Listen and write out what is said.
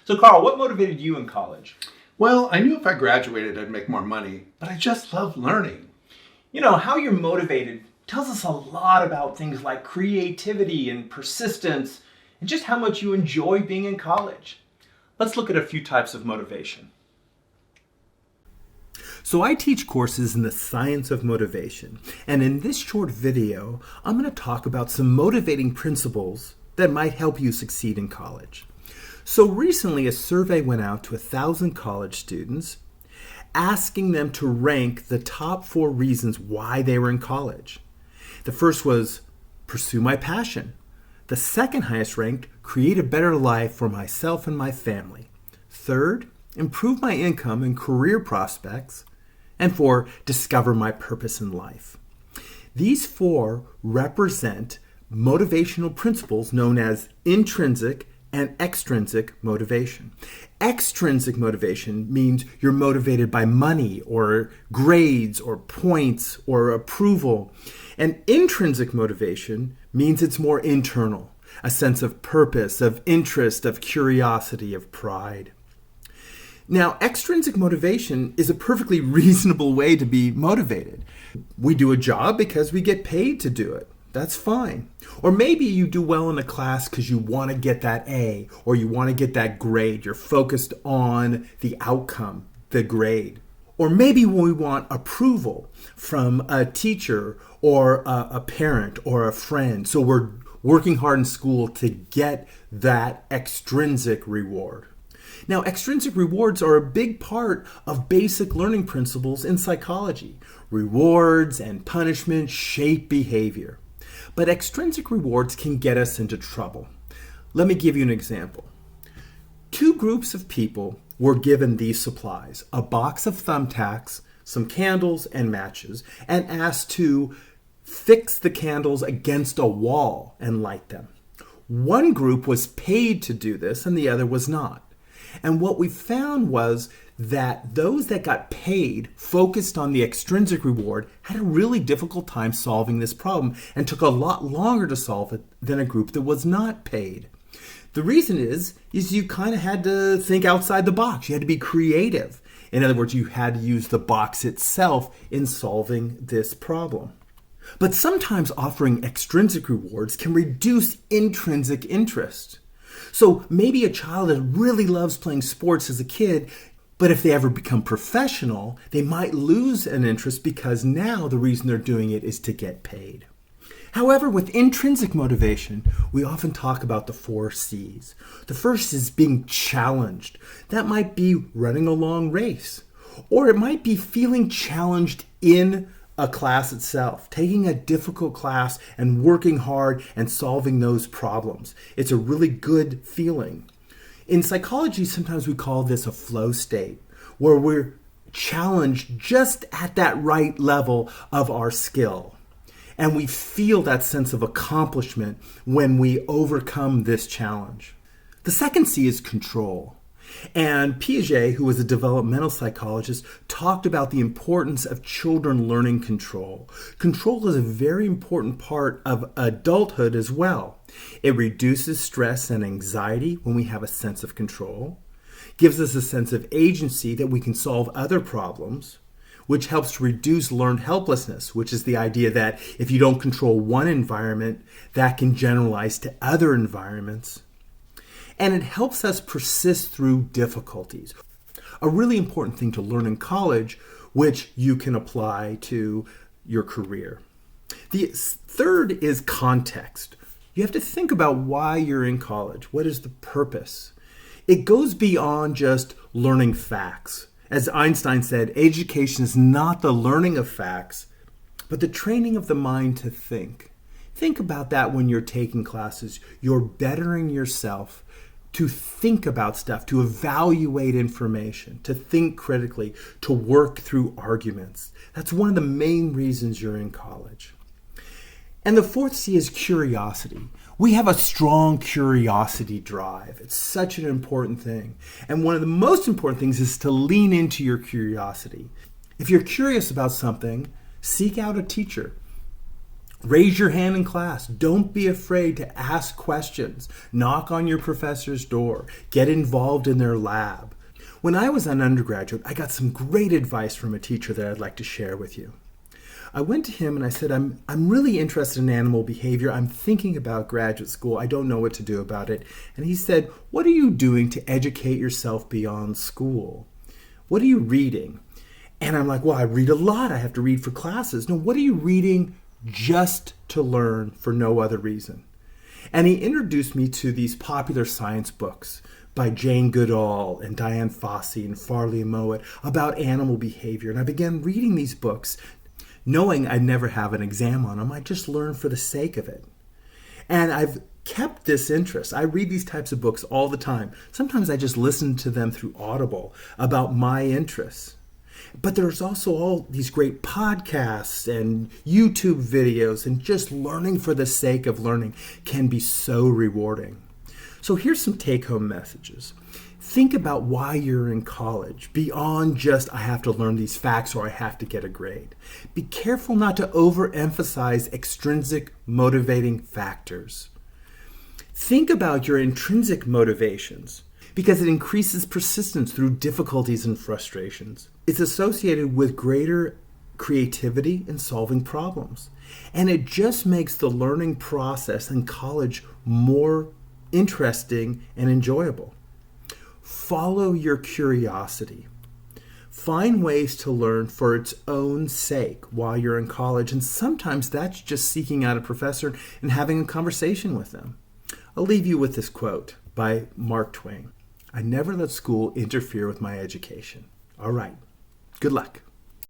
So Carl, what motivated you in college? Well, I knew if I graduated, I'd make more money, but I just love learning. You know, how you're motivated tells us a lot about things like creativity and persistence and just how much you enjoy being in college. Let's look at a few types of motivation. So I teach courses in the science of motivation, and in this short video, I'm going to talk about some motivating principles that might help you succeed in college. So recently, a survey went out to 1,000 college students, asking them to rank the top 4 reasons why they were in college. The first was pursue my passion. The second highest ranked, create a better life for myself and my family. Third, improve my income and career prospects. And 4, discover my purpose in life. These 4 represent motivational principles known as intrinsic and extrinsic motivation. Extrinsic motivation means you're motivated by money or grades or points or approval. And intrinsic motivation means it's more internal, a sense of purpose, of interest, of curiosity, of pride. Now, extrinsic motivation is a perfectly reasonable way to be motivated. We do a job because we get paid to do it. That's fine. Or maybe you do well in a class because you want to get that A or you want to get that grade. You're focused on the outcome, the grade. Or maybe we want approval from a teacher or a parent or a friend. So we're working hard in school to get that extrinsic reward. Now, extrinsic rewards are a big part of basic learning principles in psychology. Rewards and punishment shape behavior. But extrinsic rewards can get us into trouble. Let me give you an example. 2 groups of people were given these supplies, a box of thumbtacks, some candles and matches, and asked to fix the candles against a wall and light them. One group was paid to do this and the other was not. And what we found was that those that got paid, focused on the extrinsic reward, had a really difficult time solving this problem and took a lot longer to solve it than a group that was not paid. The reason is you kind of had to think outside the box. You had to be creative. In other words, you had to use the box itself in solving this problem. But sometimes offering extrinsic rewards can reduce intrinsic interest. So maybe a child that really loves playing sports as a kid, but if they ever become professional, they might lose an interest because now the reason they're doing it is to get paid. However, with intrinsic motivation, we often talk about the 4 C's. The first is being challenged. That might be running a long race, or it might be feeling challenged in a class itself, taking a difficult class and working hard and solving those problems. It's a really good feeling. In psychology, sometimes we call this a flow state, where we're challenged just at that right level of our skill. And we feel that sense of accomplishment when we overcome this challenge. The second C is control. And Piaget, who was a developmental psychologist, talked about the importance of children learning control. Control is a very important part of adulthood as well. It reduces stress and anxiety when we have a sense of control, gives us a sense of agency that we can solve other problems, which helps to reduce learned helplessness, which is the idea that if you don't control one environment, that can generalize to other environments. And it helps us persist through difficulties. A really important thing to learn in college, which you can apply to your career. The third is context. You have to think about why you're in college. What is the purpose? It goes beyond just learning facts. As Einstein said, education is not the learning of facts, but the training of the mind to think. Think about that when you're taking classes. You're bettering yourself to think about stuff, to evaluate information, to think critically, to work through arguments. That's one of the main reasons you're in college. And the 4th C is curiosity. We have a strong curiosity drive. It's such an important thing. And one of the most important things is to lean into your curiosity. If you're curious about something, seek out a teacher. Raise your hand in class. Don't be afraid to ask questions. Knock on your professor's door. Get involved in their lab. When I was an undergraduate, I got some great advice from a teacher that I'd like to share with you. I went to him and I said, I'm really interested in animal behavior. I'm thinking about graduate school. I don't know what to do about it. And he said, what are you doing to educate yourself beyond school? What are you reading? And I'm like, well, I read a lot. I have to read for classes. No, what are you reading just to learn for no other reason? And he introduced me to these popular science books by Jane Goodall and Diane Fossey and Farley and Mowat about animal behavior. And I began reading these books knowing I'd never have an exam on them. I just learned for the sake of it. And I've kept this interest. I read these types of books all the time. Sometimes I just listen to them through Audible about my interests. But there's also all these great podcasts and YouTube videos, and just learning for the sake of learning can be so rewarding. So here's some take-home messages. Think about why you're in college, beyond just I have to learn these facts or I have to get a grade. Be careful not to overemphasize extrinsic motivating factors. Think about your intrinsic motivations, because it increases persistence through difficulties and frustrations. It's associated with greater creativity in solving problems. And it just makes the learning process in college more interesting and enjoyable. Follow your curiosity. Find ways to learn for its own sake while you're in college, and sometimes that's just seeking out a professor and having a conversation with them. I'll leave you with this quote by Mark Twain. I never let school interfere with my education. All right. Good luck.